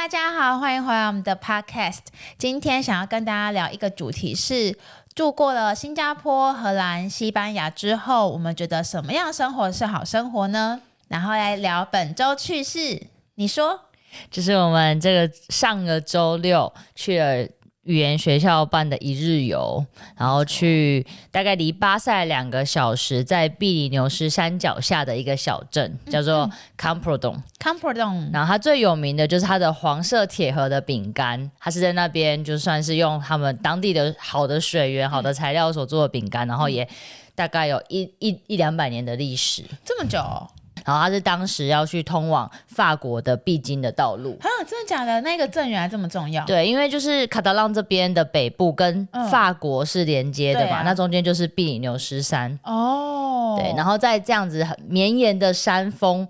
大家好，欢迎回来我们的 podcast。今天想要跟大家聊一个主题是，住过了新加坡、荷兰、西班牙之后，我们觉得什么样的生活是好生活呢？然后来聊本周趣事，你说？就是我们这个上个周六去了语言学校办的一日游，然后去大概离巴塞2个小时，在比利牛斯山脚下的一个小镇，叫做 Camprodon。然后它最有名的就是它的黄色铁盒的饼干，它是在那边就算是用他们当地的好的水源、好的材料所做的饼干，然后也大概有100-200年的历史，这么久哦。然后它是当时要去通往法国的必经的道路。真的假的？那个镇原来这么重要？对，因为就是卡达浪这边的北部跟法国是连接的嘛，那中间就是比利牛斯山。对，然后在这样子很绵延的山峰，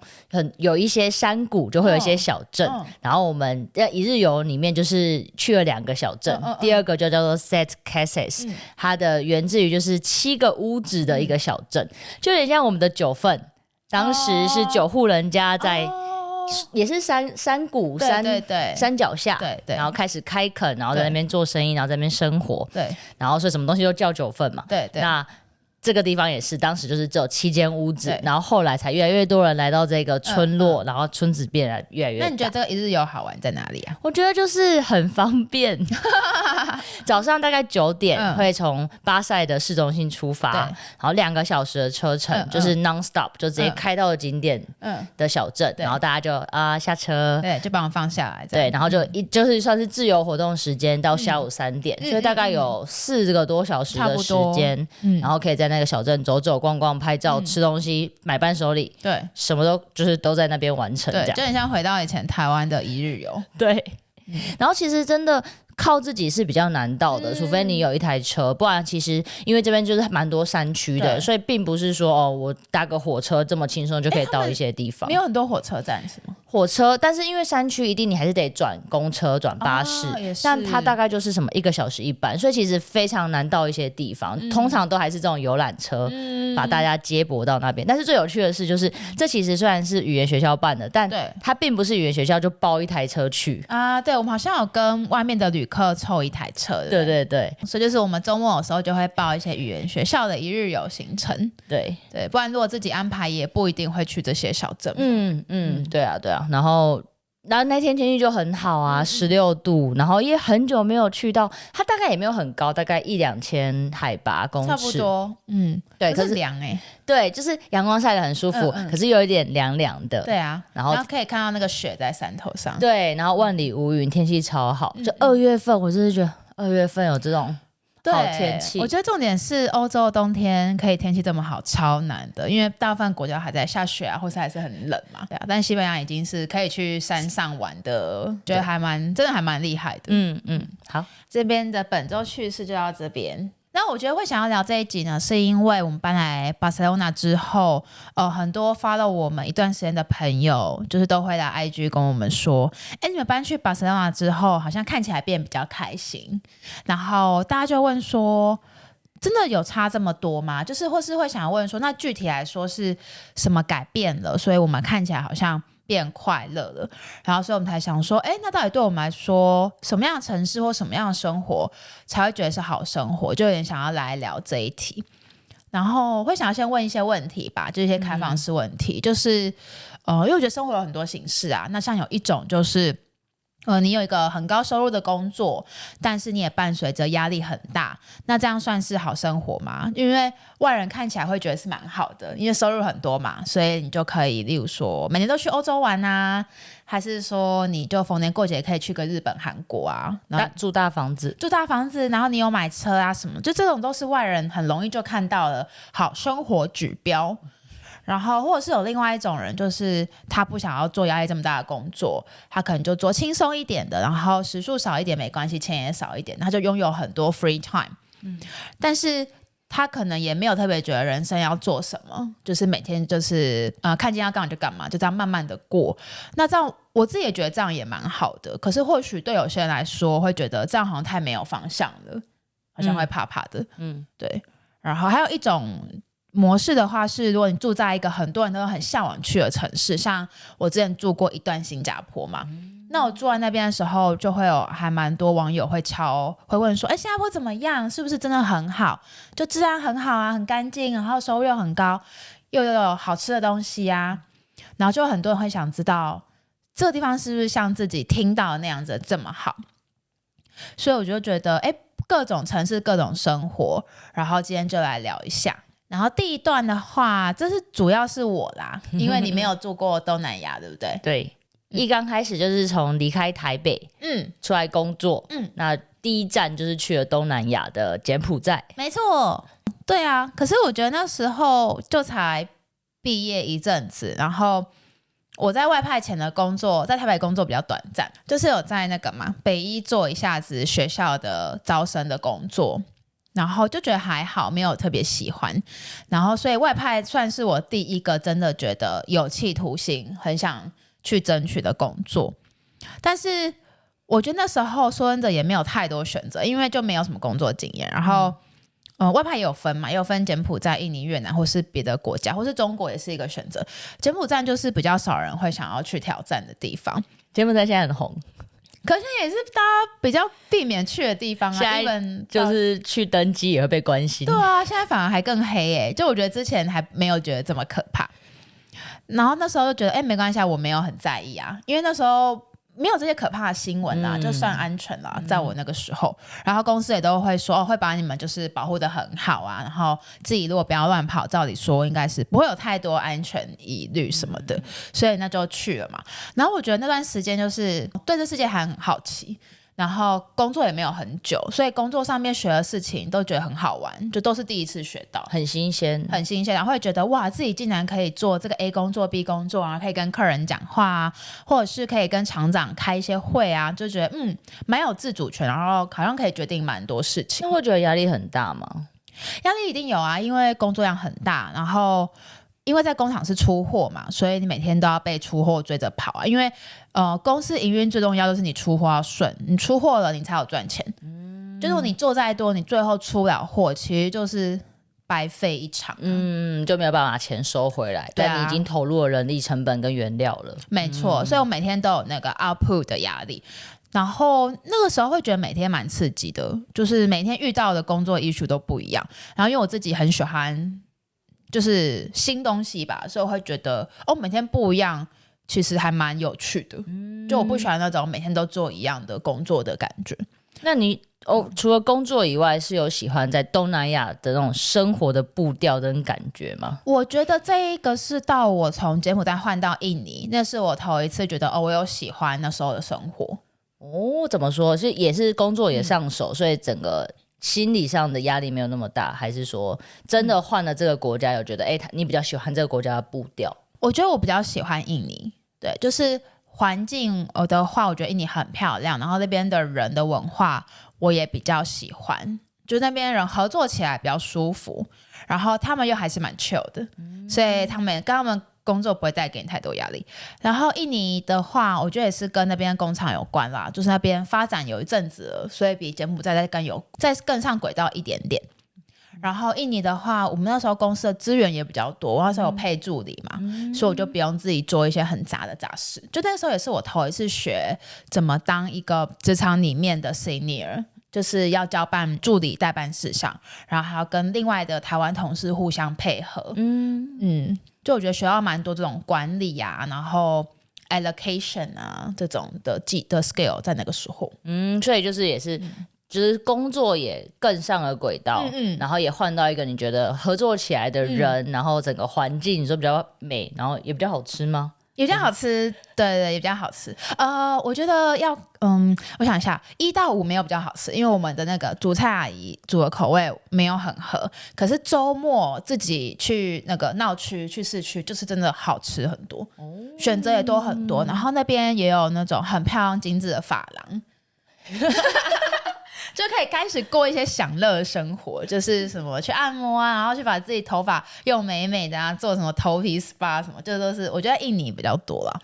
有一些山谷，就会有一些小镇。然后我们一日游里面就是去了2个小镇，第二个就叫做 Set Cases，它的源自于就是7个屋子的一个小镇，就有点像我们的九份。当时是9户人家在，也是山谷山脚下，然后开始开垦，然后在那边做生意，然后在那边生活，然后所以什么东西都叫9份嘛，那这个地方也是，当时就是只有7间屋子，然后后来才越来越多人来到这个村落，然后村子变得越来越大。那你觉得这个一日游好玩在哪里啊？我觉得就是很方便，早上大概9点会从巴塞的市中心出发，然后2个小时的车程，就是 non stop，就直接开到了景点的小镇，然后大家就下车，对，就把我放下来，对，然后就是算是自由活动时间到下午3点，所以大概有4个多小时的时间，然后可以在那个小镇走走逛逛、拍照、吃东西、买伴手礼，对，什么都在那边完成，这样，对，就很像回到以前台湾的一日游，对。然后其实真的靠自己是比较难到的，除非你有一台车，不然其实因为这边就是蛮多山区的，所以并不是说我搭个火车这么轻松就可以到一些地方。没有很多火车站是吗？火车，但是因为山区一定你还是得转公车、转巴士，但它大概就是什么1个小时1班，所以其实非常难到一些地方。通常都还是这种游览车把大家接驳到那边。但是最有趣的是，就是这其实虽然是语言学校办的，但它并不是语言学校就包一台车去啊。对，我们好像有跟外面的旅客凑一台车的。对，所以就是我们周末有时候就会报一些语言学校的一日游行程。对，不然如果自己安排也不一定会去这些小镇。对啊。然后那天天气就很好啊，16度，然后也很久没有去到，它大概也没有很高，大概1-2千海拔公尺，差不多。对，可是凉对，就是阳光晒得很舒服，可是有一点凉凉的。对啊，然后可以看到那个雪在山头上。对，然后万里无云，天气超好。就2月份，我真是觉得2月份有这种好天气。我觉得重点是欧洲的冬天可以天气这么好，超难的，因为大部分国家还在下雪啊，或是还是很冷嘛。对啊，但西班牙已经是可以去山上玩的，觉得真的还蛮厉害的。好，这边的本周趣事就到这边。那我觉得会想要聊这一集呢，是因为我们搬来巴塞罗那之后，很多 follow 我们一段时间的朋友，就是都会来 IG 跟我们说，你们搬去巴塞罗那之后，好像看起来变比较开心。然后大家就问说，真的有差这么多吗？就是或是会想问说，那具体来说是什么改变了，所以我们看起来好像变快乐了，然后所以我们才想说，那到底对我们来说，什么样的城市或什么样的生活才会觉得是好生活？就有点想要来聊这一题。然后会想要先问一些问题吧，就是一些开放式问题，就是因为我觉得生活有很多形式啊，那像有一种就是你有一个很高收入的工作，但是你也伴随着压力很大，那这样算是好生活吗？因为外人看起来会觉得是蛮好的，因为收入很多嘛，所以你就可以例如说每年都去欧洲玩啊，还是说你就逢年过节可以去个日本韩国啊，然后住大房子，然后你有买车啊什么，就这种都是外人很容易就看到了好生活指标。然后或者是有另外一种人，就是他不想要做压力这么大的工作，他可能就做轻松一点的，然后时数少一点没关系，钱也少一点，他就拥有很多 free time。但是他可能也没有特别觉得人生要做什么，就是每天就是看见要干嘛就干嘛，就这样慢慢的过。那这样我自己也觉得这样也蛮好的，可是或许对有些人来说会觉得这样好像太没有方向了，好像会怕怕的。对。然后还有一种模式的话是，如果你住在一个很多人都很向往去的城市，像我之前住过一段新加坡嘛，那我住在那边的时候，就会有还蛮多网友会问说，新加坡怎么样？是不是真的很好？就治安很好啊，很干净，然后收入又很高，又有好吃的东西啊。然后就很多人会想知道，这个地方是不是像自己听到的那样子这么好？所以我就觉得，各种城市各种生活，然后今天就来聊一下。然后第一段的话，这是主要是我啦，因为你没有住过东南亚，对不对？对，一刚开始就是从离开台北，出来工作，那第一站就是去了东南亚的柬埔寨。没错，对啊。可是我觉得那时候就才毕业一阵子，然后我在外派前的工作，在台北工作比较短暂，就是有在那个北医做一下子学校的招生的工作，然后就觉得还好，没有特别喜欢，然后所以外派算是我第一个真的觉得有企图心，很想去争取的工作。但是我觉得那时候说真的也没有太多选择，因为就没有什么工作经验，然后外派也有分嘛，也有分柬埔寨、印尼、越南或是别的国家，或是中国也是一个选择。柬埔寨就是比较少人会想要去挑战的地方。柬埔寨现在很红，可是也是大家比较避免去的地方啊。现在就是去登机也会被关心。对啊，现在反而还更黑就我觉得之前还没有觉得这么可怕。然后那时候就觉得没关系，我没有很在意啊，因为那时候没有这些可怕的新闻啦，就算安全啦，在我那个时候。然后公司也都会说会把你们就是保护得很好啊，然后自己如果不要乱跑，照理说应该是不会有太多安全疑虑什么的，所以那就去了嘛。然后我觉得那段时间就是对这世界还很好奇，然后工作也没有很久，所以工作上面学的事情都觉得很好玩，就都是第一次学到，很新鲜，很新鲜。然后会觉得哇，自己竟然可以做这个 A 工作 B 工作啊，可以跟客人讲话啊，或者是可以跟厂长开一些会啊，就觉得蛮有自主权，然后好像可以决定蛮多事情。那会觉得压力很大吗？压力一定有啊，因为工作量很大，然后因为在工厂是出货嘛，所以你每天都要被出货追着跑啊。因为公司营运最重要就是你出货要顺，你出货了你才有赚钱。就是你做再多，你最后出不了货，其实就是白费一场。就没有办法钱收回来。对啊，但你已经投入了人力成本跟原料了。没错，所以我每天都有那个 output 的压力。然后那个时候会觉得每天蛮刺激的，就是每天遇到的工作 issue 都不一样。然后因为我自己很喜欢就是新东西吧，所以我会觉得每天不一样，其实还蛮有趣的。就我不喜欢那种每天都做一样的工作的感觉。那你除了工作以外，是有喜欢在东南亚的那种生活的步调跟感觉吗？我觉得这一个是到我从柬埔寨换到印尼，那是我头一次觉得我有喜欢那时候的生活。怎么说？是也是工作也上手，所以整个心理上的压力没有那么大，还是说真的换了这个国家，有觉得你比较喜欢这个国家的步调？我觉得我比较喜欢印尼，对，就是环境的话，我觉得印尼很漂亮，然后那边的人的文化我也比较喜欢，就那边人合作起来比较舒服，然后他们又还是蛮 chill 的，所以跟他们工作不会带给你太多压力。然后印尼的话，我觉得也是跟那边工厂有关啦，就是那边发展有一阵子了，所以比柬埔寨再更上轨道一点点。然后印尼的话，我们那时候公司的资源也比较多，我那时候有配助理嘛，所以我就不用自己做一些很杂的杂事。就那时候也是我头一次学怎么当一个职场里面的 senior， 就是要交办助理代办事项，然后还要跟另外的台湾同事互相配合。就我觉得学到蛮多这种管理啊，然后 allocation 啊这种的skill 在那个时候。所以就是也是。就是工作也更上了轨道，然后也换到一个你觉得合作起来的人，然后整个环境你说比较美，然后也比较好吃吗？也比较好吃，对，也比较好吃。我觉得我想一下，1到5没有比较好吃，因为我们的那个主菜阿姨煮的口味没有很合。可是周末自己去那个闹区、去市区，就是真的好吃很多，选择也多很多。然后那边也有那种很漂亮精致的发廊。就可以开始过一些享乐的生活，就是什么去按摩啊，然后去把自己头发用美美的啊，做什么头皮 SPA 什么，这都是我觉得印尼比较多啦。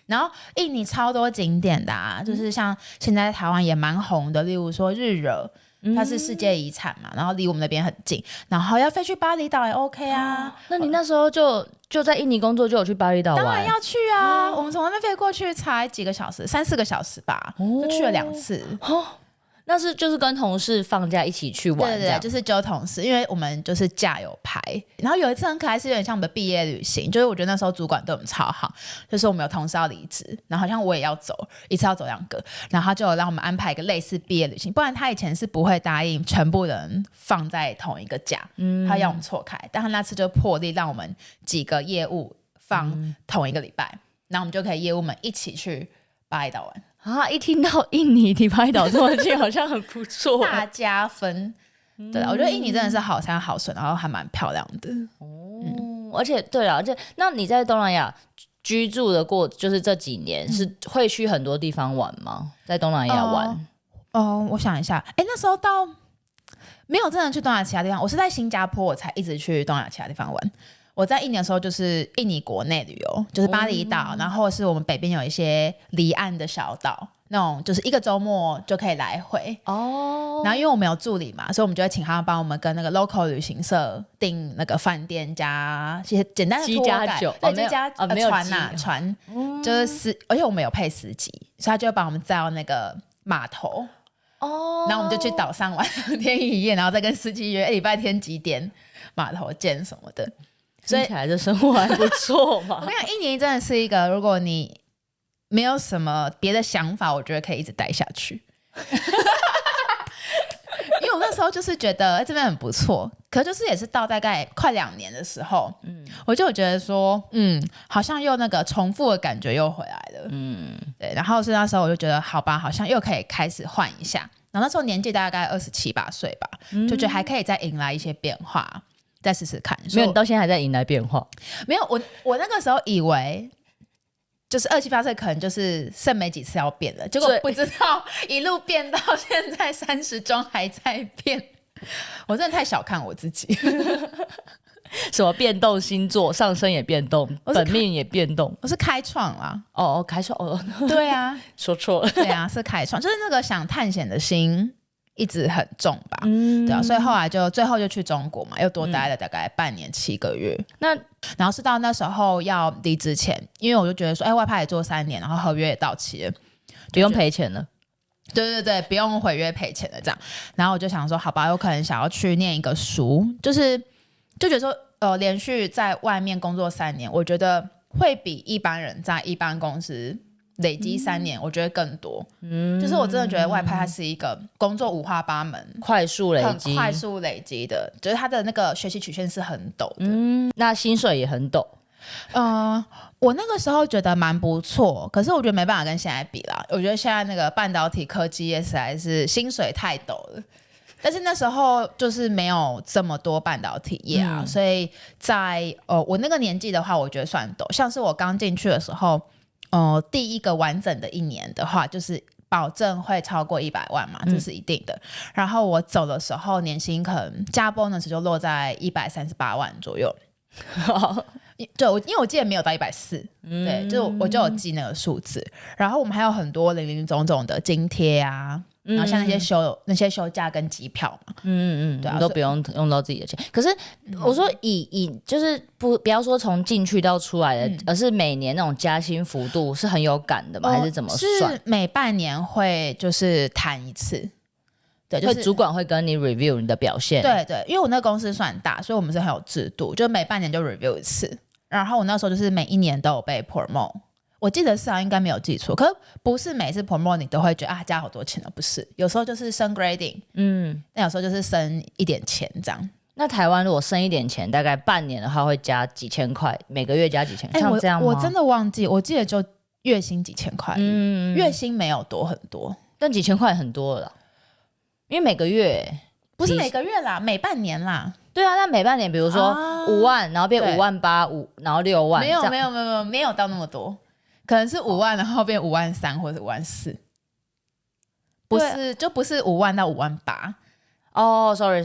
然后印尼超多景点的啊，就是像现在台湾也蛮红的，例如说日惹，它是世界遗产嘛，然后离我们那边很近，然后要飞去巴厘岛也 OK 啊。那你那时候就在印尼工作，就有去巴厘岛玩？当然要去啊，我们从那边飞过去才几个小时，3-4个小时吧，就去了2次。那是就是跟同事放假一起去玩，对，就是揪同事，因为我们就是假有排。然后有一次很可爱，是有点像我们的毕业旅行，就是我觉得那时候主管对我们超好，就是我们有同事要离职，然后好像我也要走，一次要走2个，然后他就有让我们安排一个类似毕业旅行，不然他以前是不会答应全部人放在同一个假，他要我们错开，但他那次就破例让我们几个业务放同一个礼拜，然后我们就可以业务们一起去巴厘岛玩。一听到印尼离巴厘岛这么近，好像很不错，大加分。对，我觉得印尼真的是好山好水，然后还蛮漂亮的。而且对了，而且那你在东南亚居住的就是这几年，是会去很多地方玩吗？在东南亚玩？我想一下，那时候到没有真的去东南亚其他地方，我是在新加坡，我才一直去东南亚其他地方玩。我在印尼的时候就是印尼国内旅游，就是巴厘岛，然后是我们北边有一些离岸的小岛，那种就是一个周末就可以来回哦。然后因为我们有助理嘛，所以我们就会请他帮我们跟那个 local 旅行社订那个饭店加一些简单的7+9，对，7+船，就是而且我们有配司机，所以他就会帮我们载到那个码头哦。然后我们就去岛上玩2天1夜，然后再跟司机约礼拜天几点码头见什么的。听起来这生活还不错嘛。我跟你讲，印尼真的是一个，如果你没有什么别的想法，我觉得可以一直待下去。因为我那时候就是觉得这边很不错，可就是也是到大概快2年的时候，我就觉得说，好像又那个重复的感觉又回来了，对。然后是那时候我就觉得，好吧，好像又可以开始换一下。然后那时候年纪大概27、8岁吧，就觉得还可以再迎来一些变化。再试试看。没有，你到现在还在迎来变化。没有，我那个时候以为就是27、8岁可能就是剩没几次要变了，结果不知道一路变到现在30中还在变。我真的太小看我自己。什么变动星座，上升也变动，本命也变动。我是开创啦。开创对啊，说错了。对啊，是开创，就是那个想探险的心一直很重吧，对啊，所以后来最后就去中国嘛，又多待了大概半年7个月。然后是到那时候要离职前，因为我就觉得说，外派也做3年，然后合约也到期了，不用赔钱了。对，不用毁约赔钱的这样。然后我就想说，好吧，有可能想要去念一个书，就觉得说，连续在外面工作3年，我觉得会比一般人在一般公司累积3年，我觉得更多。就是我真的觉得外派它是一个工作五花八门、快速累积、很快速累积的，就是它的那个学习曲线是很陡的。那薪水也很陡。我那个时候觉得蛮不错，可是我觉得没办法跟现在比啦。我觉得现在那个半导体科技业实在是薪水太陡了。但是那时候就是没有这么多半导体业啊，所以在我那个年纪的话，我觉得算陡。像是我刚进去的时候。第一个完整的1年的话，就是保证会超过100万嘛，这是一定的。然后我走的时候，年薪可能加 bonus 就落在138万左右。对，因为我记得没有到140，对，就我就有记那个数字。然后我们还有很多零零总总的津贴啊，然后像那些休假跟机票嘛，对啊，都不用用到自己的钱。可是我说就是不要说从进去到出来的，而是每年那种加薪幅度是很有感的吗？还是怎么算？是每半年会就是谈一次。对，就是主管会跟你 review 你的表现。对，因为我那个公司算大，所以我们是很有制度，就每半年就 review 一次。然后我那时候就是每1年都有被 promote， 我记得是应该没有记错，可是不是每次 promote 你都会觉得加好多钱的，不是，有时候就是升 grading，但有时候就是升一点钱这样。那台湾如果升一点钱，大概半年的话会加几千块，每个月加几千，像这样吗？我真的忘记，我记得就月薪几千块，月薪没有多很多，但几千块很多了啦。因为每个月不是每个月啦，每半年啦。对啊，那每半年比如说5万，然后变5万8，然后6万，没有到那么多，可能是5万，然后变5万3或者5万4，就不是5万到5万8。sorry，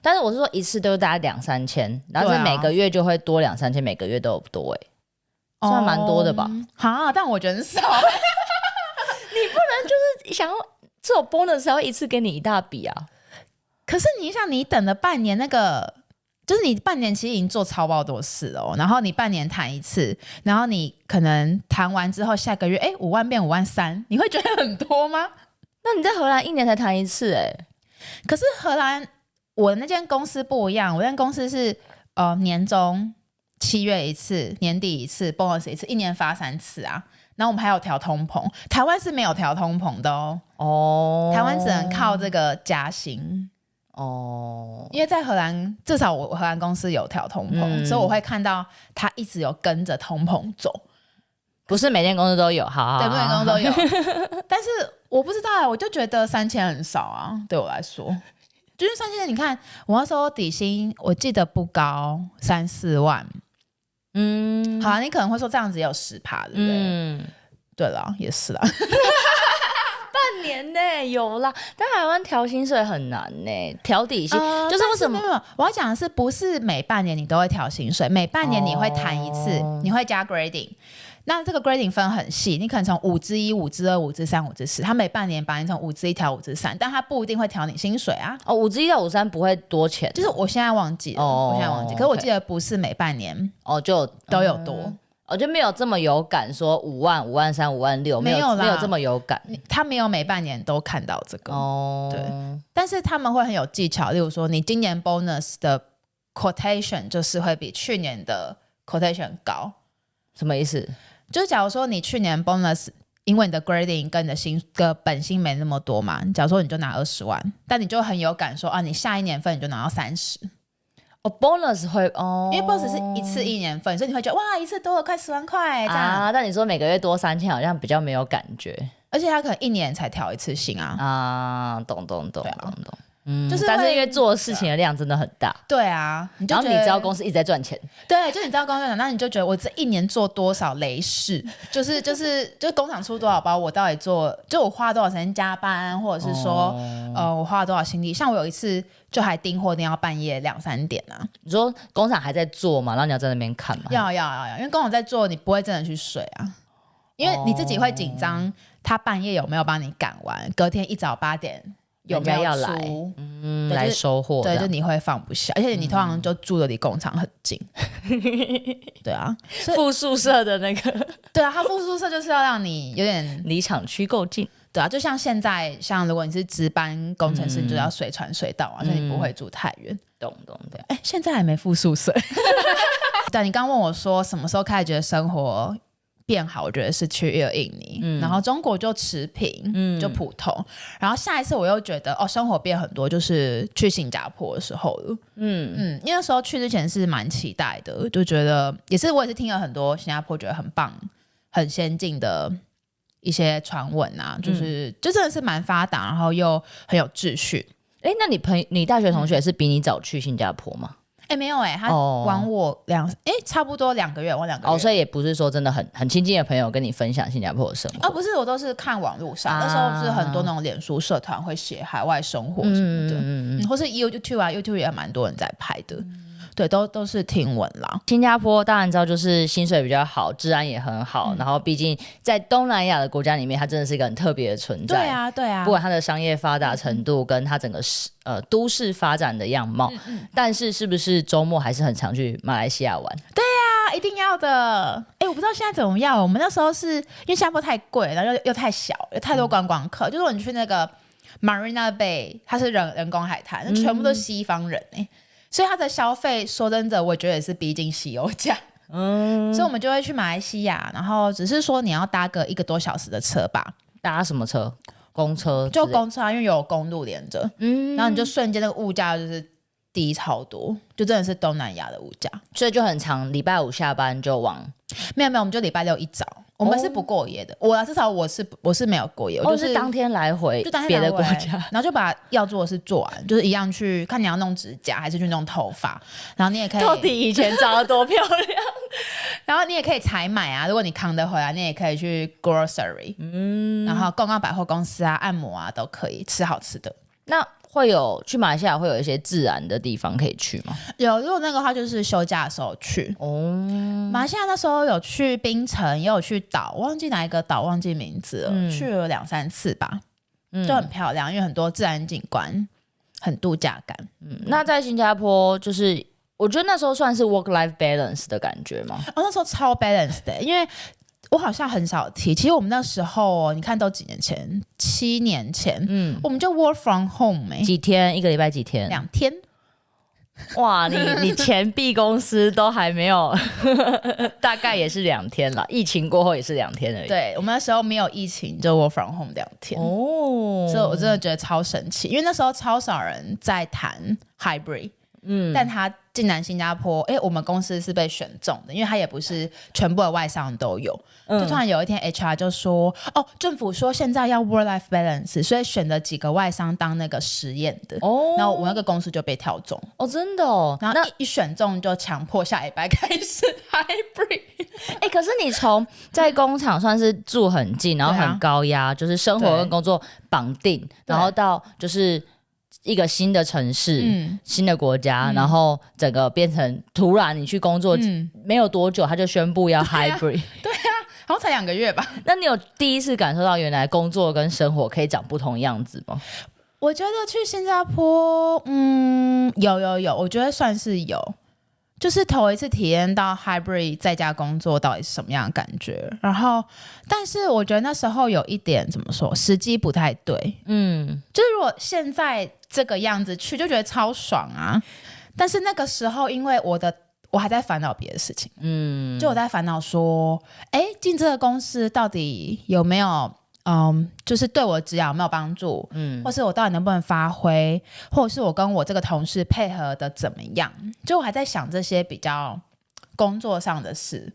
但是我是说一次都大概2-3千，然后是每个月就会多2-3千，每个月都有多算蛮多的吧？但我觉得很少。你不能就是想要这种 bonus 要一次给你一大笔啊？可是你想，你等了半年，那个就是你半年其实已经做超爆多事了然后你半年谈一次，然后你可能谈完之后下个月5万变5.3万，你会觉得很多吗？那你在荷兰1年才谈一次可是荷兰我的那间公司不一样，我那间公司是年终7月一次，年底一次 bonus 一次，1年发3次啊。然后我们还有调通膨，台湾是没有调通膨的台湾只能靠这个加薪因为在荷兰至少我荷兰公司有调通膨所以我会看到它一直有跟着通膨走，不是每间公司都有，好对，每间公司都有但是我不知道我就觉得3000很少啊，对我来说就是3000，你看我那时候底薪我记得不高，3-4万好啊，你可能会说这样子也有10%对不对？对啦，也是啦半年有啦，但台湾调薪水很难调底薪就是为什么？没有，我要讲的是不是每半年你都会调薪水，每半年你会谈一次你会加 grading， 那这个 grading 分很细，你可能从5之1、5之2、5之3、5之4，他每半年把你从5之1调5之3，但他不一定会调你薪水啊。5之1到5之3不会多钱，就是我现在忘记了，我现在忘记，可是我记得不是每半年就都有多。就没有这么有感，说5万、5.3万、5.6万，没有这么有感。他没有每半年都看到这个对，但是他们会很有技巧，例如说你今年 bonus 的 quotation 就是会比去年的 quotation 高。什么意思？就是假如说你去年 bonus 因为你的 grading 跟你的本薪没那么多嘛，假如说你就拿20万，但你就很有感说你下一年份你就拿到30。bonus 会因为 bonus 是一次1年份，所以你会觉得哇，一次多了快10万块这样但你说每个月多3000，好像比较没有感觉，而且他可能1年才调一次薪懂，就是但是因为做事情的量真的很大，对啊，然后你知道公司一直在赚钱，对，就你知道公司那你就觉得我这1年做多少雷事，就是工厂出多少包，我到底做，就我花多少时间加班，或者是说我花了多少心力，像我有一次就还订货订到半夜2-3点啊。你说工厂还在做嘛，然后你要在那边看嘛？要，因为工厂在做，你不会真的去睡啊，因为你自己会紧张，他半夜有没有帮你赶完，隔天一早8点有没有要来来收货，对，就你会放不下，而且你通常就住的离工厂很近对啊，副宿舍的那个对啊，他副宿舍就是要让你有点离厂区够近，对啊，就像现在，像如果你是值班工程师，你就要随传随到所以你不会住太远。懂。现在还没附宿舍对，你刚问我说什么时候开始觉得生活变好，我觉得是去印尼，然后中国就持平，就普通，然后下一次我又觉得生活变很多，就是去新加坡的时候了。因为那时候去之前是蛮期待的，就觉得我也是听了很多新加坡觉得很棒、很先进的一些传闻啊，就真的是蛮发达，然后又很有秩序。那你大学同学是比你早去新加坡吗？没有他晚我差不多2个月，晚2个月。所以也不是说真的很亲近的朋友跟你分享新加坡的生活不是，我都是看网络上，那时候是很多那种脸书社团会写海外生活什么的，或是 YouTube 啊 ，YouTube 也蛮多人在拍的。对，都是听闻啦。新加坡当然知道，就是薪水比较好，治安也很好，然后毕竟在东南亚的国家里面，它真的是一个很特别的存在。对啊，不管它的商业发达程度跟它整个都市发展的样貌，但是不是周末还是很常去马来西亚玩？对啊，一定要的。我不知道现在怎么样。我们那时候是因为新加坡太贵，然后又太小，有太多观光客。就是你去那个 Marina Bay， 它是人工海滩，那全部都是西方人所以它的消费说真的我觉得也是逼近西欧价。所以我们就会去马来西亚，然后只是说你要搭个1个多小时的车吧。搭什么车？公车？就公车因为有公路连着，然后你就瞬间那个物价就是低超多，就真的是东南亚的物价。所以就很长，礼拜5下班就往没有，我们就礼拜6一早，我们是不过夜的。至少我是没有过夜，我就是当天来回，就当天别的国家，然后就把要做的事做完，就是一样去看你要弄指甲还是去弄头发，然后你也可以到底以前长得多漂亮然后你也可以采买啊，如果你扛得回来，你也可以去 grocery，然后逛逛百货公司啊、按摩啊都可以吃好吃的。那去马来西亚会有一些自然的地方可以去吗？有，如果那个话就是休假的时候去。马来西亚那时候有去槟城，也有去岛，忘记哪一个岛，忘记名字了，去了2-3次吧，就很漂亮，因为很多自然景观。很度假感。那在新加坡就是我觉得那时候算是 work-life balance 的感觉吗？那时候超 balance 的，因为我好像很少提，其实我们那时候你看都几年前，7年前，我们就 work from home 几天？一个礼拜几天？2天。哇，你前 B 公司都还没有大概也是2天啦，疫情过后也是2天而已。对，我们那时候没有疫情就 work from home 2天所以我真的觉得超神奇，因为那时候超少人在谈 hybrid，但他竟然新加坡，我们公司是被选中的，因为他也不是全部的外商都有，就突然有一天 HR 就说，政府说现在要 work-life balance， 所以选了几个外商当那个实验的，然后我那个公司就被挑中。真的哦，然后一选中就强迫下礼拜开始 hybrid。可是你从在工厂算是住很近，然后很高压，就是生活跟工作绑定，然后到就是一个新的城市、新的国家，然后整个变成突然你去工作，没有多久他就宣布要 hybrid。对啊，好像才2个月吧。那你有第一次感受到原来工作跟生活可以长不同样子吗？我觉得去新加坡，有，我觉得算是有。就是头一次体验到 hybrid 在家工作到底是什么样的感觉，然后但是我觉得那时候有一点怎么说，时机不太对，就是如果现在这个样子去就觉得超爽啊，但是那个时候因为我还在烦恼别的事情，就我在烦恼说，进这个公司到底有没有就是对我的职业有没有帮助，或是我到底能不能发挥，或者是我跟我这个同事配合的怎么样，就我还在想这些比较工作上的事。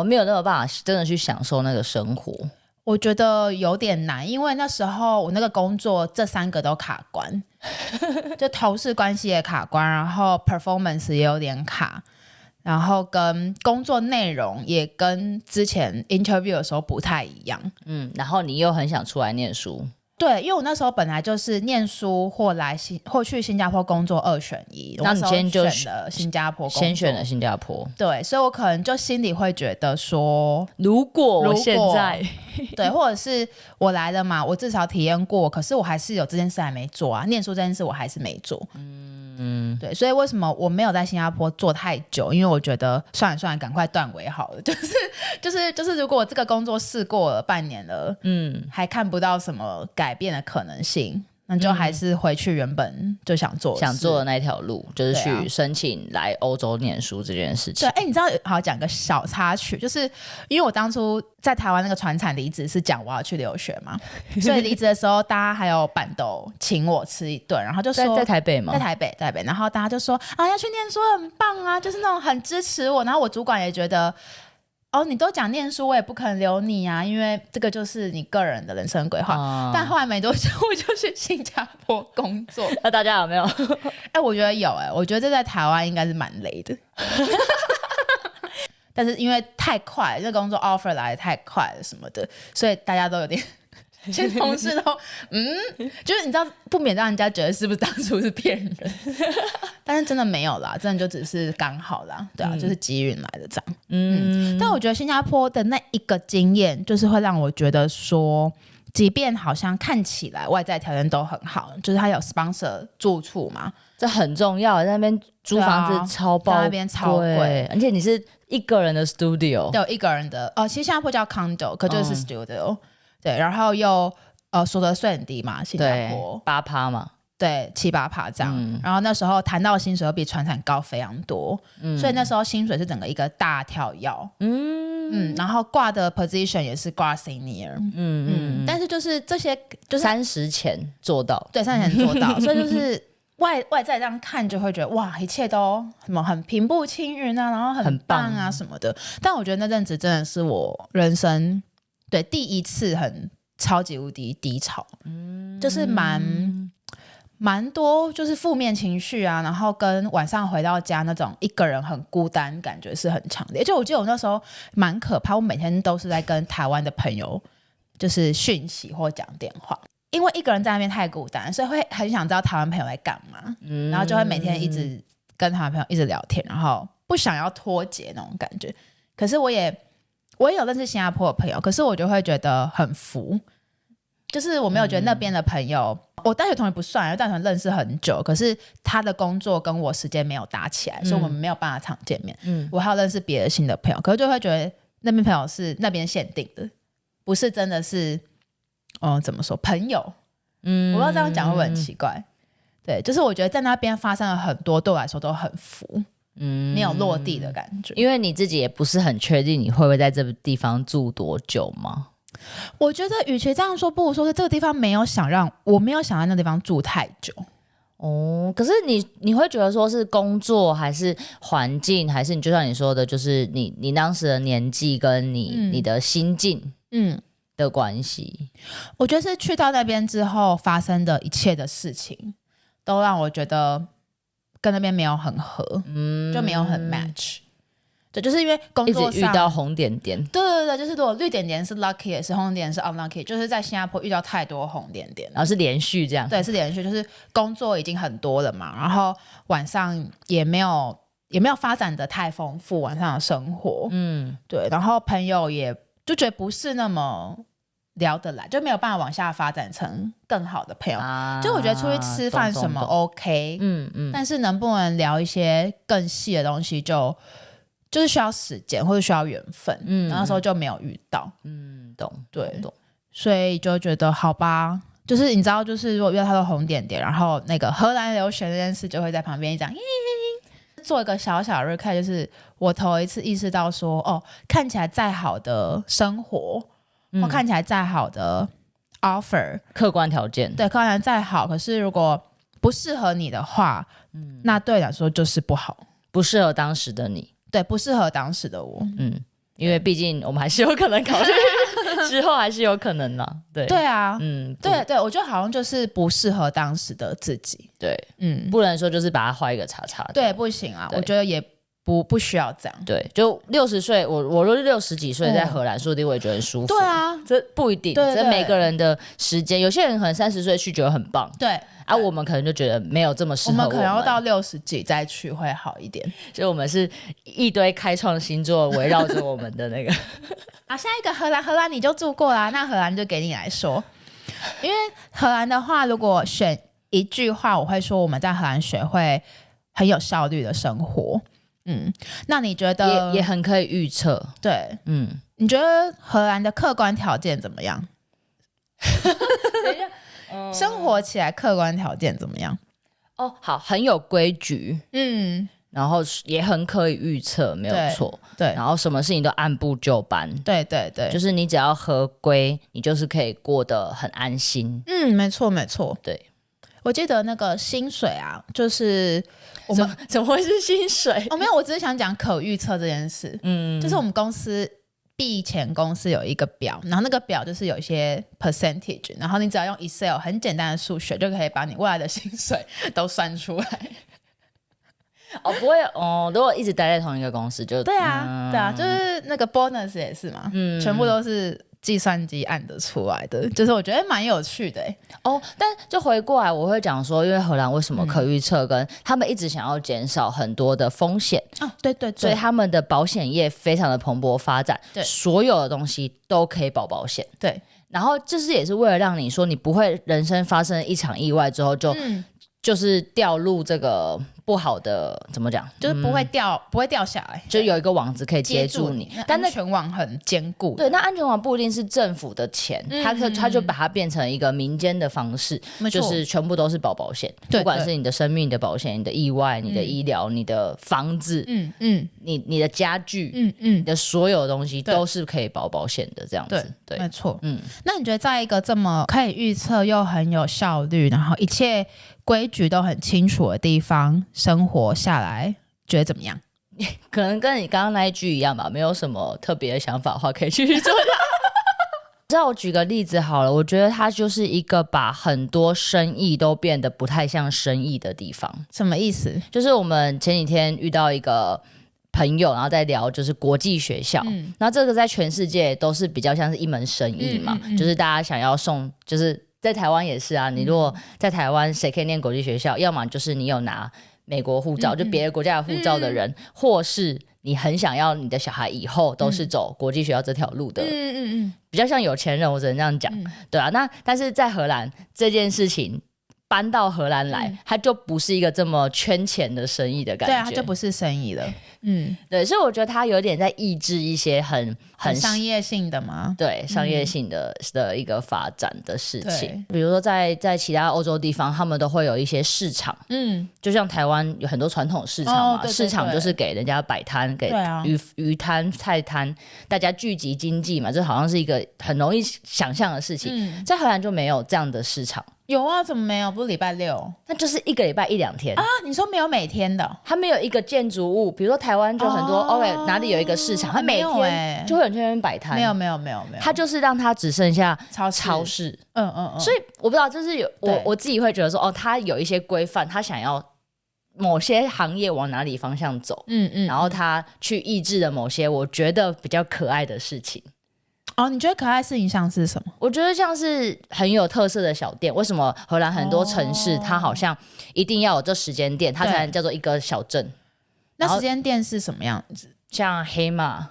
没有那么办法真的去享受那个生活，我觉得有点难，因为那时候我那个工作这3个都卡关就同事关系也卡关，然后 performance 也有点卡，然后跟工作内容也跟之前 interview 的时候不太一样。然后你又很想出来念书。对，因为我那时候本来就是念书或去新加坡工作2选1，那你今天就选了新加坡工作，先选了新加坡。对，所以我可能就心里会觉得说，如果我现在对，或者是我来了嘛，我至少体验过，可是我还是有这件事还没做啊，念书这件事我还是没做。对，所以为什么我没有在新加坡做太久？因为我觉得算了，赶快断尾好了。就是如果我这个工作试过了半年了，还看不到什么改变的可能性，那就还是回去原本就想做的那条路，就是去申请来欧洲念书这件事情。对，你知道，好讲个小插曲，就是因为我当初在台湾那个传产离职是讲我要去留学嘛，所以离职的时候，大家还有板豆请我吃一顿，然后就说在台北吗？在台北，然后大家就说要去念书很棒啊，就是那种很支持我，然后我主管也觉得。你都讲念书，我也不可能留你啊，因为这个就是你个人的人生规划。但后来没多久，我就去新加坡工作。那大家有没有？我觉得有我觉得这在台湾应该是蛮累的。但是因为太快，这工作 offer 来的太快了什么的，所以大家都有点。前同事都就是你知道不免让人家觉得是不是当初是骗人但是真的没有啦，真的就只是刚好啦，对啊，就是机运来的这样。但我觉得新加坡的那一个经验就是会让我觉得说，即便好像看起来外在条件都很好，就是他有 sponsor 住处嘛，这很重要，在那边租房子超爆贵，在那边超贵，而且你是一个人的 studio， 有一个人的其实新加坡叫 condo， 可就是 studio，对，然后又所得税很低嘛，新加坡8%嘛，对7-8%这样，然后那时候谈到薪水又比传产高非常多，所以那时候薪水是整个一个大跳跃，然后挂的 position 也是挂 senior，但是就是这些就是30前做到，对，30前做到，所以就是外在这样看就会觉得哇，一切都什么很平步青云啊，然后很棒啊什么的，但我觉得那阵子真的是我人生对第一次很超级无敌低潮，就是蛮多就是负面情绪啊，然后跟晚上回到家那种一个人很孤单感觉是很强烈，而且我记得我那时候蛮可怕，我每天都是在跟台湾的朋友就是讯息或讲电话，因为一个人在那边太孤单，所以会很想知道台湾朋友在干嘛，然后就会每天一直跟台湾朋友一直聊天，然后不想要脱节那种感觉。可是我也有认识新加坡的朋友，可是我就会觉得很服，就是我没有觉得那边的朋友我大学同学不算，因为大学同学认识很久，可是他的工作跟我时间没有搭起来，所以我们没有办法常见面。我还有认识别的新的朋友，可是就会觉得那边朋友是那边限定的，不是真的是怎么说朋友。我不知道这样讲会不会很奇怪。对，就是我觉得在那边发生了很多对我来说都很浮，没有落地的感觉。因为你自己也不是很确定你会不会在这个地方住多久吗？我觉得与其这样说，不如说是这个地方我没有想在那地方住太久。可是你会觉得说是工作还是环境，还是你就像你说的，就是你当时的年纪跟你的心境的关系？我觉得是去到那边之后发生的一切的事情都让我觉得跟那边没有很合，就没有很 match。对，就是因为工作上一直遇到红点点。对，就是如果绿点点是 lucky 也是红点点是 unlucky， 就是在新加坡遇到太多红点点，然后是连续这样。对，是连续，就是工作已经很多了嘛，然后晚上也没有发展的太丰富，晚上的生活，对，然后朋友也就觉得不是那么聊得来，就没有办法往下发展成更好的朋友。就我觉得出去吃饭什么 OK，但是能不能聊一些更细的东西就是需要时间或者需要缘分，然后那时候就没有遇到。懂，对，所以就觉得好吧，就是你知道，就是如果遇到他的红点点，然后那个荷兰留学这件事就会在旁边一讲，做一个小小的 recap，就是我头一次意识到说，看起来再好的生活，或看起来再好的 offer， 客观条件，对，客观条件再好，可是如果不适合你的话，那对你来说就是不好，不适合当时的你。对，不适合当时的我。因为毕竟我们还是有可能考虑之后还是有可能啦。对啊，对，我觉得好像就是不适合当时的自己。对，不能说就是把它画一个叉叉。对，不行啊，我觉得也不需要这样。对，就60岁，我如果60几岁在荷兰，说不定我也觉得很舒服。对啊，这不一定，这每个人的时间，有些人可能30岁去觉得很棒。对。我们可能就觉得没有这么适合我们可能要到60几再去会好一点。所以我们是一堆开创星座围绕着我们的那个下一个荷兰你就住过啦，那荷兰就给你来说。因为荷兰的话，如果选一句话，我会说我们在荷兰学会很有效率的生活。那你觉得也很可以预测？对，你觉得荷兰的客观条件怎么样？等一下。生活起来客观条件怎么样？好，很有规矩，然后也很可以预测，没有错。对，然后什么事情都按部就班。对，就是你只要合规，你就是可以过得很安心。没错。对，我记得那个薪水啊，就是我们怎么会是薪水？没有，我只是想讲可预测这件事。就是我们公司。币前公司有一个表，然后那个表就是有一些 percentage， 然后你只要用 Excel 很简单的数学就可以把你未来的薪水都算出来。不会如果一直待在同一个公司就对啊，就是那个 bonus 也是嘛，全部都是计算机按得出来的，就是我觉得蛮有趣的但就回过来我会讲说，因为荷兰为什么可预测，跟他们一直想要减少很多的风险对，所以他们的保险业非常的蓬勃发展，对，所有的东西都可以保险，对，然后就是也是为了让你说你不会人生发生一场意外之后就是掉入这个不好的，怎么讲，就是不会掉下来，就有一个网子可以接住你，但安全网很坚固。对，那安全网不一定是政府的钱，他就把它变成一个民间的方式，就是全部都是保险，不管是你的生命的保险、你的意外、你的医疗、你的房子、你的家具、你的所有东西都是可以保险的，这样子。对，没错。那你觉得在一个这么可以预测又很有效率，然后一切规矩都很清楚的地方生活下来，觉得怎么样？可能跟你刚刚那一句一样吧，没有什么特别的想法的话，可以继续做。知道我举个例子好了，我觉得它就是一个把很多生意都变得不太像生意的地方。什么意思？就是我们前几天遇到一个朋友，然后在聊就是国际学校，然后这个在全世界都是比较像是一门生意嘛，就是大家想要送，就是在台湾也是啊，你如果在台湾谁可以念国际学校，要么就是你有拿美国护照，就别的国家的护照的人，或是你很想要你的小孩以后都是走国际学校这条路的，比较像有钱人，我只能这样讲，对啊。那但是在荷兰这件事情搬到荷兰来，它就不是一个这么圈钱的生意的感觉。对啊，它就不是生意了。对，所以我觉得它有点在抑制一些很商业性的嘛。对，商业性的一个发展的事情。比如说在其他欧洲地方，他们都会有一些市场。就像台湾有很多传统市场嘛，对，市场就是给人家摆摊，给鱼摊、菜摊，大家聚集经济嘛，这好像是一个很容易想象的事情。在荷兰就没有这样的市场。有啊，怎么没有？不是礼拜六？那就是一个礼拜1-2天啊。你说没有每天的？它没有一个建筑物，比如说台湾就很多，OK，哪里有一个市场，它每天就会有人去那边摆摊。没有，它就是让它只剩下超市。所以我不知道，就是我自己会觉得说，它有一些规范，它想要某些行业往哪里方向走，然后它去抑制了某些我觉得比较可爱的事情。你觉得可爱事情像是什么？我觉得像是很有特色的小店。为什么荷兰很多城市它好像一定要有这时间店，它才能叫做一个小镇？那时间店是什么样子？像黑马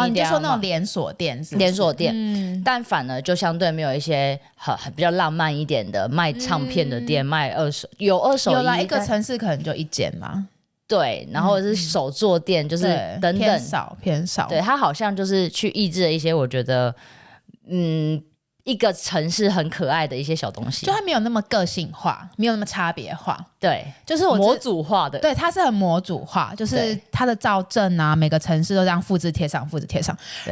你就说那种连锁店是不是？连锁店，但反而就相对没有一些很比较浪漫一点的卖唱片的店，卖二手有啦，一个城市可能就一间嘛。对，然后是手作店，就是等等偏少。对，它好像就是去抑制了一些我觉得一个城市很可爱的一些小东西，就它没有那么个性化，没有那么差别化。对，就是模组化的。对，它是很模组化，就是它的造镇啊，每个城市都这样复制贴上。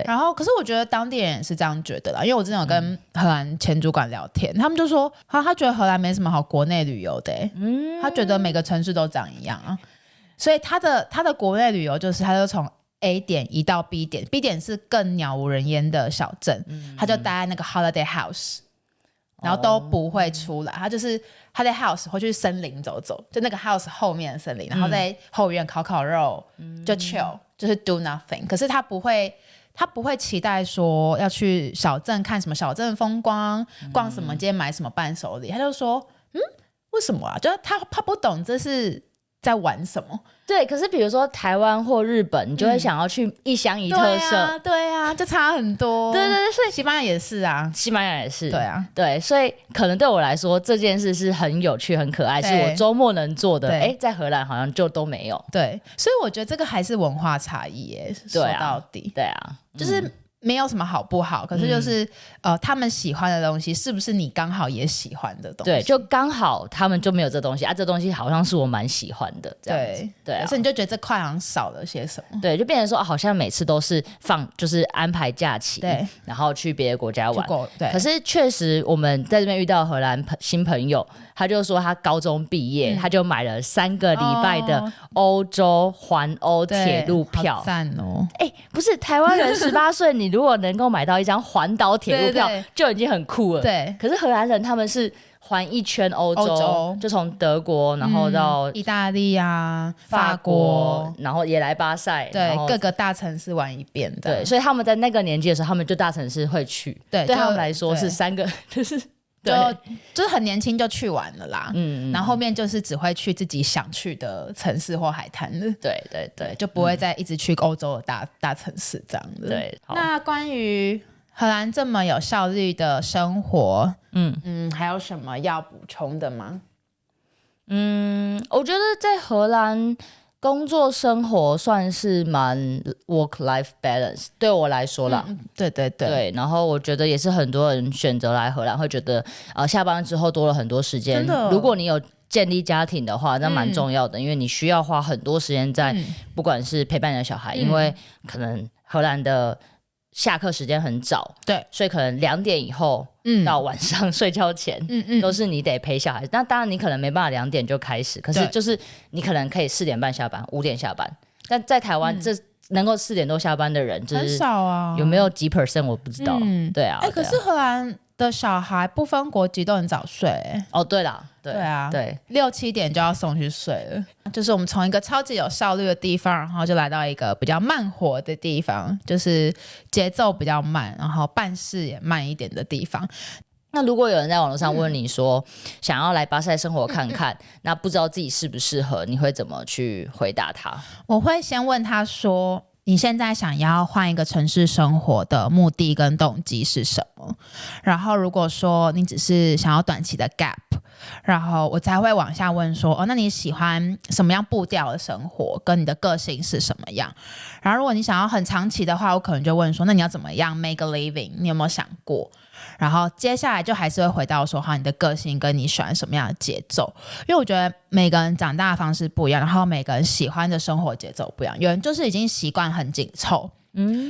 然后可是我觉得当地人也是这样觉得啦，因为我之前有跟荷兰前主管聊天，他们就说他觉得荷兰没什么好国内旅游的。他觉得每个城市都长一样啊。所以他的国内旅游就是他就从 A 点移到 B 点， B 点是更鸟无人烟的小镇，他就待在那个 holiday house， 然后都不会出来。他就是 holiday house 会去森林走走，就那个 house 后面的森林，然后在后院烤肉，就 chill， 就是 do nothing。可是他不会期待说要去小镇看什么小镇风光，逛什么街买什么伴手礼。他就说为什么啊？就是他不懂这是在玩什么。对，可是比如说台湾或日本，你就会想要去一乡一特色。对啊，就差很多。对，所以西班牙也是啊。西班牙也是。对啊，对，所以可能对我来说这件事是很有趣很可爱，是我周末能做的。在荷兰好像就都没有。对，所以我觉得这个还是文化差异耶。说到底。对啊，就是没有什么好不好，可是就是他们喜欢的东西是不是你刚好也喜欢的东西？对，就刚好他们就没有这东西啊，这东西好像是我蛮喜欢的这样子。对，所以你就觉得这块好像少了些什么？对，就变成说好像每次都是就是安排假期，对，然后去别的国家玩。对，可是确实我们在这边遇到荷兰新朋友，他就说他高中毕业，他就买了3个礼拜的欧洲环欧铁路票。好赞哦！不是台湾人18岁，你如果能够买到一张环岛铁路票，就已经很酷了。对，可是荷兰人他们是环一圈欧洲，就从德国然后到意大利啊、法国，然后也来巴塞，对，各个大城市玩一遍的。对，所以他们在那个年纪的时候，他们就大城市会去。对他们来说是3个，就是很年轻就去完了啦。然后后面就是只会去自己想去的城市或海滩的。对，就不会再一直去欧洲的大城市这样的。对，那关于荷兰这么有效率的生活，还有什么要补充的吗？我觉得在荷兰工作生活算是蛮 work-life balance， 对我来说啦。对，然后我觉得也是很多人选择来荷兰会觉得下班之后多了很多时间。如果你有建立家庭的话，那蛮重要的，因为你需要花很多时间在不管是陪伴你的小孩，因为可能荷兰的下课时间很早，对，所以可能2点以后到晚上睡觉前，都是你得陪小孩。那当然你可能没办法2点就开始，可是就是你可能可以4点半下班，5点下班。但在台湾，这能够4点多下班的人，就是很少啊，有没有几%我不知道。对啊，可是荷兰的小孩不分国籍都很早睡。对啦，对啊，对，6、7点就要送去睡了。就是我们从一个超级有效率的地方，然后就来到一个比较慢活的地方，就是节奏比较慢，然后办事也慢一点的地方。那如果有人在网络上问你说，想要来巴塞生活看看，那不知道自己适不适合，你会怎么去回答他？我会先问他说，你现在想要换一个城市生活的目的跟动机是什么？然后如果说你只是想要短期的 gap，然后我才会往下问说，哦，那你喜欢什么样步调的生活，跟你的个性是什么样？然后如果你想要很长期的话，我可能就问说，那你要怎么样 make a living？ 你有没有想过？然后接下来就还是会回到说，好，你的个性跟你喜欢什么样的节奏？因为我觉得每个人长大的方式不一样，然后每个人喜欢的生活节奏不一样。有人就是已经习惯很紧凑，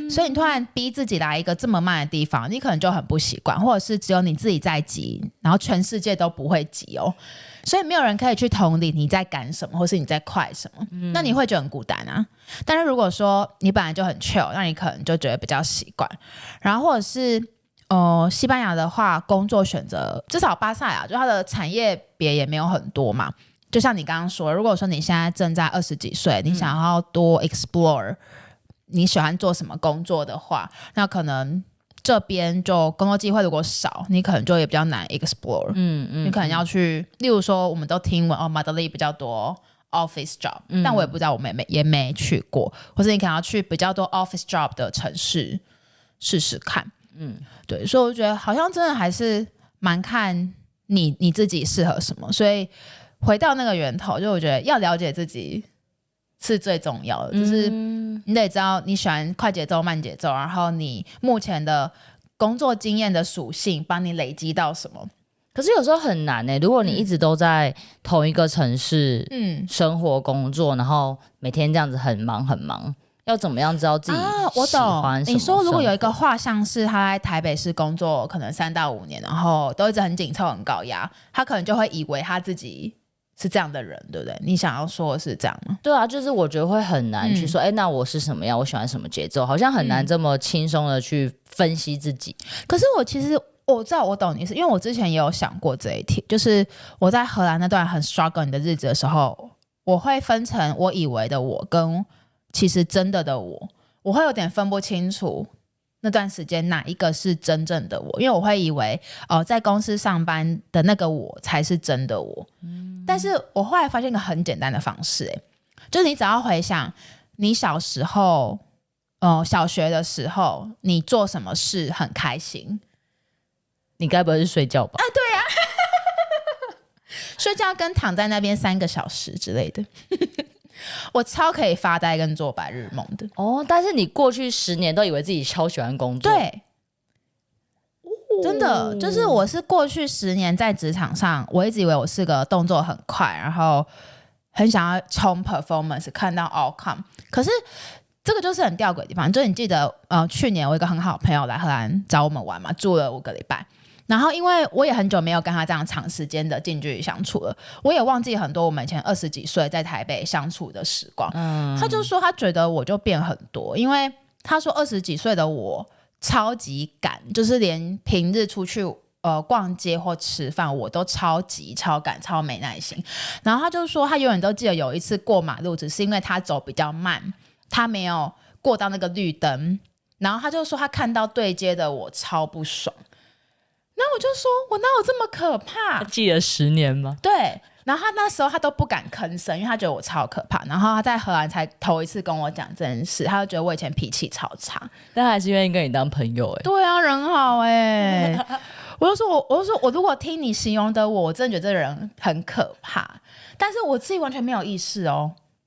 所以你突然逼自己来一个这么慢的地方，你可能就很不习惯，或者是只有你自己在急，然后全世界都不会急哦。所以没有人可以去同理你在赶什么，或是你在快什么，那你会觉得很孤单啊。但是如果说你本来就很 chill， 那你可能就觉得比较习惯。然后或者是西班牙的话，工作选择至少巴塞啊，就它的产业别也没有很多嘛。就像你刚刚说，如果说你现在正在20几岁，你想要多 explore 你喜欢做什么工作的话，那可能这边就工作机会如果少，你可能就也比较难 explore。你可能要去，例如说我们都听闻马德里比较多 office job，但我也不知道，我也没去过，或者你可能要去比较多 office job 的城市试试看。对，所以我觉得好像真的还是蛮看你自己适合什么。所以回到那个源头，就我觉得要了解自己是最重要的，就是你得知道你喜欢快节奏慢节奏，然后你目前的工作经验的属性帮你累积到什么。可是有时候很难如果你一直都在同一个城市生活工作，然后每天这样子很忙很忙，要怎么样知道自己喜欢什么？你说如果有一个画像是他在台北市工作可能3到5年，然后都一直很紧凑很高压，他可能就会以为他自己是这样的人，对不对？你想要说的是这样吗？对啊，就是我觉得会很难去说那我是什么样，我喜欢什么节奏，好像很难这么轻松的去分析自己。可是我其实我知道我懂你，是因为我之前也有想过这一题，就是我在荷兰那段很 struggle 的日子的时候，我会分成我以为的我跟其实真的我会有点分不清楚那段时间哪一个是真正的我，因为我会以为在公司上班的那个我才是真的我。但是我后来发现一个很简单的方式，就是你只要回想你小时候小学的时候你做什么事很开心，你该不会是睡觉吧？对啊睡觉跟躺在那边3个小时之类的我超可以发呆跟做白日梦的但是你过去10年都以为自己超喜欢工作。对，真的就是我是过去10年在职场上，我一直以为我是个动作很快，然后很想要冲 performance 看到 outcome。 可是这个就是很吊诡的地方，就是你记得去年我有一个很好的朋友来荷兰找我们玩嘛，住了5个礼拜，然后因为我也很久没有跟他这样长时间的近距离相处了，我也忘记很多我们以前20几岁在台北相处的时光。他就说他觉得我就变很多，因为他说20几岁的我超级赶，就是连平日出去逛街或吃饭我都超级超赶超没耐心。然后他就说他永远都记得有一次过马路，只是因为他走比较慢，他没有过到那个绿灯，然后他就说他看到对街的我超不爽。然后我就说我哪有这么可怕？他记了10年吗？对，然后他那时候他都不敢吭声，因为他觉得我超可怕。然后他在荷兰才头一次跟我讲这件事，他就觉得我以前脾气超差，但还是愿意跟你当朋友。对啊，人好我就说我如果听你形容的我真的觉得这人很可怕，但是我自己完全没有意识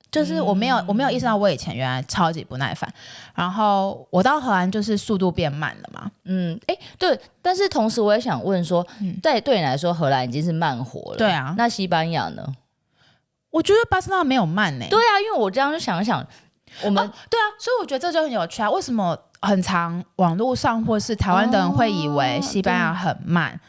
就是我没有意识到我以前原来超级不耐烦，然后我到荷兰就是速度变慢了嘛。对，但是同时我也想问说，对你来说荷兰已经是慢活了，对啊，那西班牙呢？我觉得巴塞罗那没有慢对啊，因为我这样就想想我们对啊，所以我觉得这就很有趣啊。为什么很常网络上或是台湾的人会以为西班牙很慢，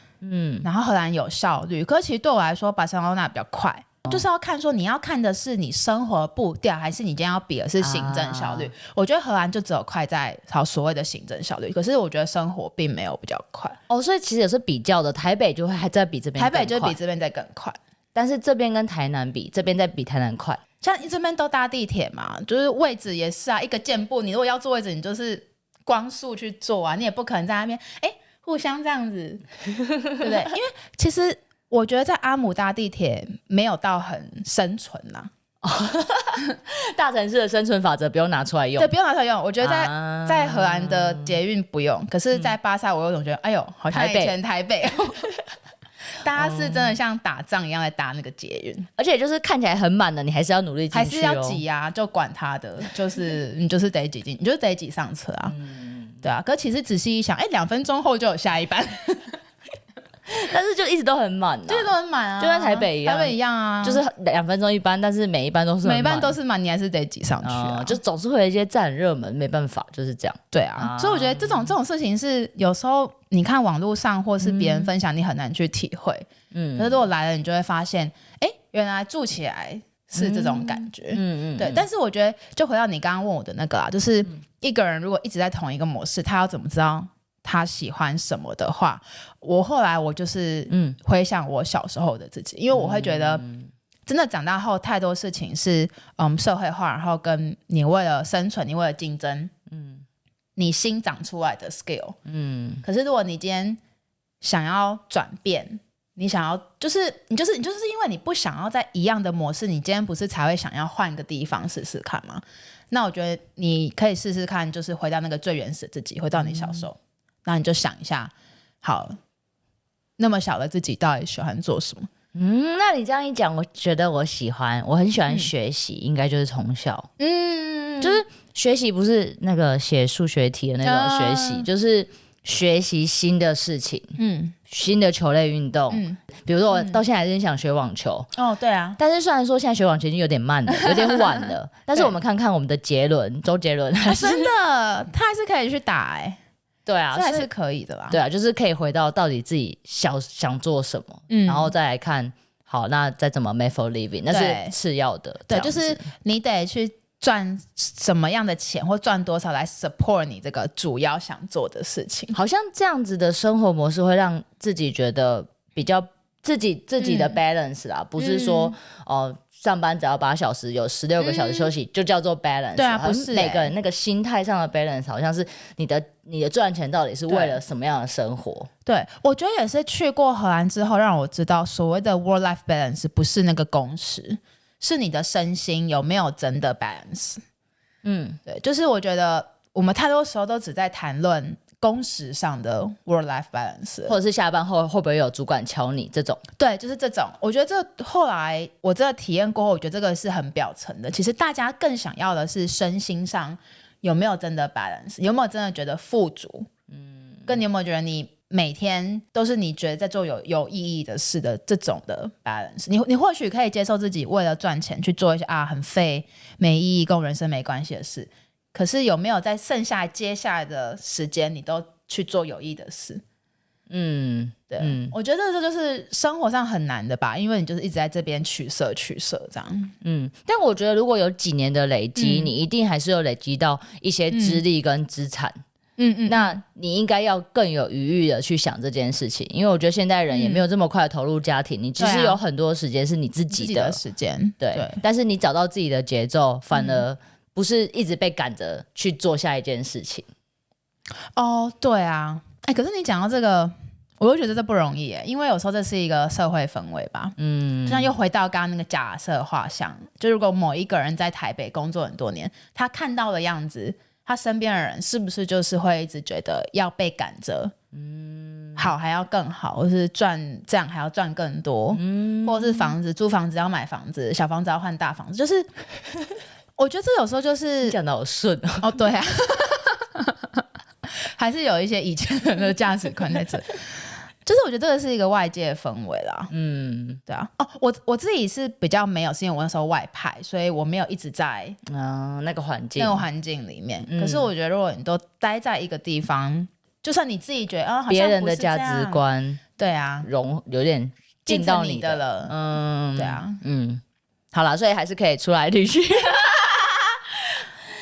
然后荷兰有效率，可是其实对我来说巴塞罗那比较快。就是要看说你要看的是你生活步调，还是你今天要比的是行政效率。我觉得荷兰就只有快在所谓的行政效率，可是我觉得生活并没有比较快所以其实也是比较的，台北就会还在比这边更快，台北就比这边再更快，但是这边跟台南比，这边再比台南快。像这边都搭地铁嘛，就是位置也是啊，一个箭步你如果要坐位置你就是光速去坐啊，你也不可能在那边互相这样子对不对？因为其实我觉得在阿姆搭地铁没有到很生存啦大城市的生存法则不用拿出来用，对，不用拿出来用。我觉得在荷兰的捷运不用，可是在巴塞我有种觉得好像以前台北大家是真的像打仗一样在打那个捷运，而且就是看起来很满的，你还是要努力进去，还是要挤啊，就管他的，就是你就是得挤进，你就是得挤上车啊，对啊。可其实仔细一想，2分钟后就有下一班。但是就一直都很满，就是都很满啊，就跟台北一样，台北一样啊，就是2分钟一班，但是每一班都是很满，每一班都是满，你还是得挤上去啊，就总是会有一些站很热门，没办法，就是这样。对啊，所以我觉得这种事情是有时候你看网络上或是别人分享，你很难去体会。可是如果来了，你就会发现，原来住起来是这种感觉。对。但是我觉得，就回到你刚刚问我的那个啊，就是一个人如果一直在同一个模式，他要怎么知道他喜欢什么的话，我后来我就是回想我小时候的自己，因为我会觉得真的长大后太多事情是社会化，然后跟你为了生存，你为了竞争，你新长出来的 skill，可是如果你今天想要转变，你想要你就是因为你不想要在一样的模式，你今天不是才会想要换个地方试试看吗？那我觉得你可以试试看，就是回到那个最原始的自己，回到你小时候。那你就想一下，好，那么小的自己到底喜欢做什么？那你这样一讲，我觉得我很喜欢学习，应该就是从小，就是学习不是那个写数学题的那种学习，就是学习新的事情，新的球类运动，比如说我到现在还是想学网球，对啊，但是虽然说现在学网球已经有点慢了，有点晚了，但是我们看看我们的周杰伦，真的，他还是可以去打对啊，这还是可以的啦。对啊，就是可以回到到底自己想做什么，然后再来看，好，那再怎么 make for living， 那是次要的。对，就是你得去赚什么样的钱，或赚多少来 support 你这个主要想做的事情。好像这样子的生活模式会让自己觉得比较自己的 balance 啦，不是说上班只要8小时，有16个小时休息，就叫做 balance。对啊，不是每个人那个心态上的 balance， 好像是你的赚钱到底是为了什么样的生活？对，我觉得也是去过荷兰之后，让我知道所谓的 work-life balance 不是那个公式，是你的身心有没有真的 balance。对，就是我觉得我们太多时候都只在谈论工时上的 work-life balance， 或者是下班后会不会有主管敲你这种？对，就是这种。我觉得这后来我这个体验过后，我觉得这个是很表层的。其实大家更想要的是身心上有没有真的 balance， 有没有真的觉得富足？跟你有没有觉得你每天都是你觉得在做有意义的事的这种的 balance？ 你或许可以接受自己为了赚钱去做一些很废、没意义、跟我人生没关系的事。可是有没有在剩下接下来的时间，你都去做有益的事？对，我觉得这就是生活上很难的吧，因为你就是一直在这边取舍这样。但我觉得如果有几年的累积，你一定还是有累积到一些资历跟资产。那你应该要更有余裕的去想这件事情，因为我觉得现代人也没有这么快投入家庭，你其实有很多时间是你自己的时间，对。但是你找到自己的节奏，反而不是一直被赶着去做下一件事情。对啊，可是你讲到这个，我又觉得这不容易耶，因为有时候这是一个社会氛围吧。就像又回到刚刚那个假设画像，就如果某一个人在台北工作很多年，他看到的样子，他身边的人是不是就是会一直觉得要被赶着，好还要更好，或是赚这样还要赚更多，或者是租房子要买房子，小房子要换大房子，就是我觉得这有时候就是讲得好顺对啊，还是有一些以前人的价值观在这。就是我觉得这个是一个外界的氛围啦，对啊，我自己是比较没有，是因为我那时候外派，所以我没有一直在那个环境里面。可是我觉得如果你都待在一个地方，就算你自己觉得好像别人的价值观，对啊，有点进到你的了，对啊，好啦，所以还是可以出来旅行。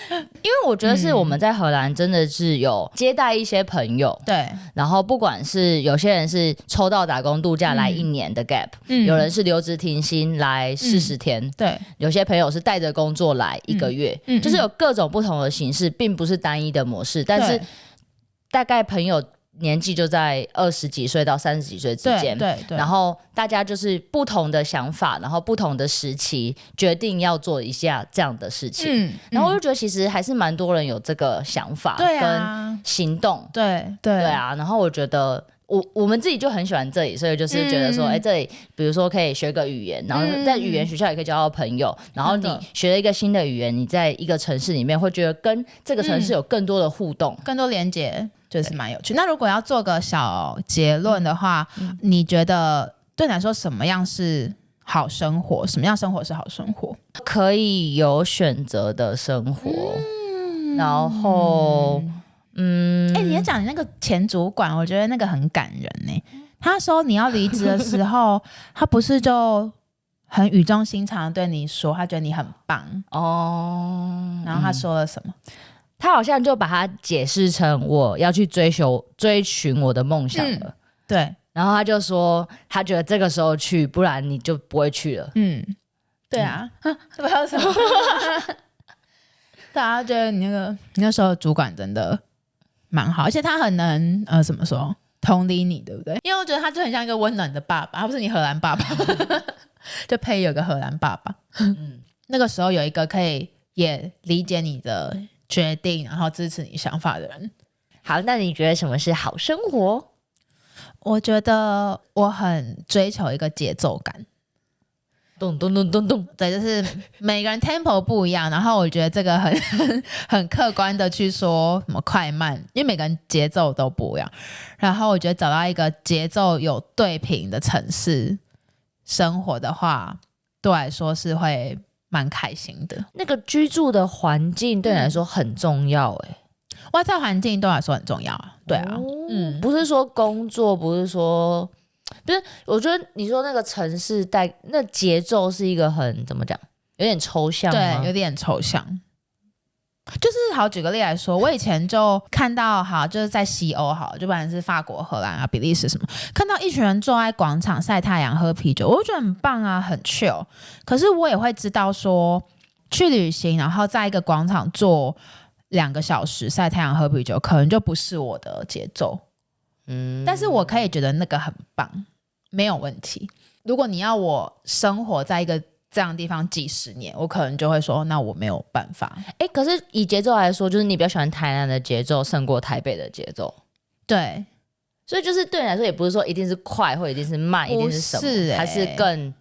因为我觉得是我们在荷兰真的是有接待一些朋友，对，然后不管是有些人是抽到打工度假来1年的 gap，有人是留职停薪来40天，对，有些朋友是带着工作来1个月，就是有各种不同的形式，并不是单一的模式，但是大概朋友年纪就在20几岁到30几岁之间，对，然后大家就是不同的想法，然后不同的时期决定要做一下这样的事情，然后我就觉得其实还是蛮多人有这个想法跟行动，对啊，然后我觉得我们自己就很喜欢这里，所以就是觉得说，这里比如说可以学个语言，然后在语言学校也可以交到朋友，然后你学了一个新的语言，你在一个城市里面会觉得跟这个城市有更多的互动，更多连结，就是蛮有趣。那如果要做个小结论的话，你觉得对你来说什么样是好生活？什么样生活是好生活？可以有选择的生活，然后你也讲你那个前主管，我觉得那个很感人欸。他说你要离职的时候，他不是就很语重心长的对你说，他觉得你很棒哦。然后他说了什么？他好像就把它解释成我要去追寻我的梦想了。对，然后他就说他觉得这个时候去，不然你就不会去了。对啊，不知道什么。大家觉得你那时候的主管真的蛮好，而且他很能怎么说同理你，对不对？因为我觉得他就很像一个温暖的爸爸，他不是你荷兰爸爸，就配有个荷兰爸爸。那个时候有一个可以也理解你的决定，然后支持你想法的人。好，那你觉得什么是好生活？我觉得我很追求一个节奏感。咚咚咚咚咚，对，就是每个人 tempo 不一样，然后我觉得这个很客观的去说什么快慢，因为每个人节奏都不一样，然后我觉得找到一个节奏有对平的城市生活的话，对我来说是会蛮开心的。那个居住的环境对你来说很重要外在环境对我来说很重要啊。对啊，不是说工作，不是，我觉得你说那个城市那节奏是一个很怎么讲，有点抽象吗？对，有点抽象。就是好，举个例来说，我以前就看到就是在西欧就不管是法国、荷兰啊、比利时什么，看到一群人坐在广场晒太阳喝啤酒，我就觉得很棒啊，很 chill。可是我也会知道说，去旅行然后在一个广场坐2个小时晒太阳喝啤酒，可能就不是我的节奏。但是我可以觉得那个很棒，没有问题。如果你要我生活在一个这样的地方几十年，我可能就会说那我没有办法。可是以节奏来说，就是你比较喜欢台南的节奏胜过台北的节奏。对，所以就是对你来说也不是说一定是快或一定是慢，一定是什么，还是更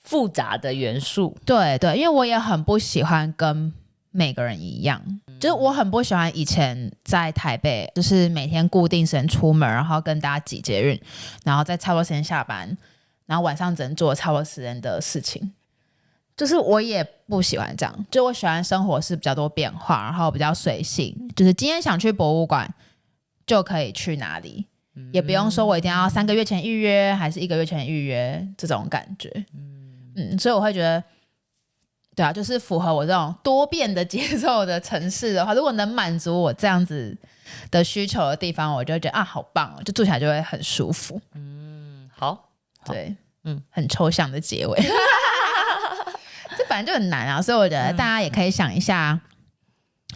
复杂的元素。对对，因为我也很不喜欢跟每个人一样，就是我很不喜欢以前在台北，就是每天固定时间出门，然后跟大家挤捷运，然后在差不多时间下班，然后晚上只能做差不多时间的事情。就是我也不喜欢这样，就我喜欢生活是比较多变化，然后比较随性，就是今天想去博物馆就可以去哪里，也不用说我一定要3个月前预约还是1个月前预约这种感觉。所以我会觉得对啊，就是符合我这种多变的节奏的城市的话，如果能满足我这样子的需求的地方，我就会觉得好棒哦，就住起来就会很舒服。好，对，很抽象的结尾。这本来就很难啊，所以我觉得大家也可以想一下，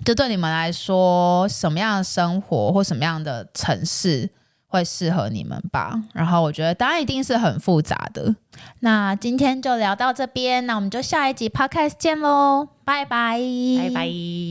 就对你们来说什么样的生活或什么样的城市会适合你们吧。然后我觉得答案一定是很复杂的。那今天就聊到这边，那我们就下一集 podcast 见咯，拜拜，拜拜。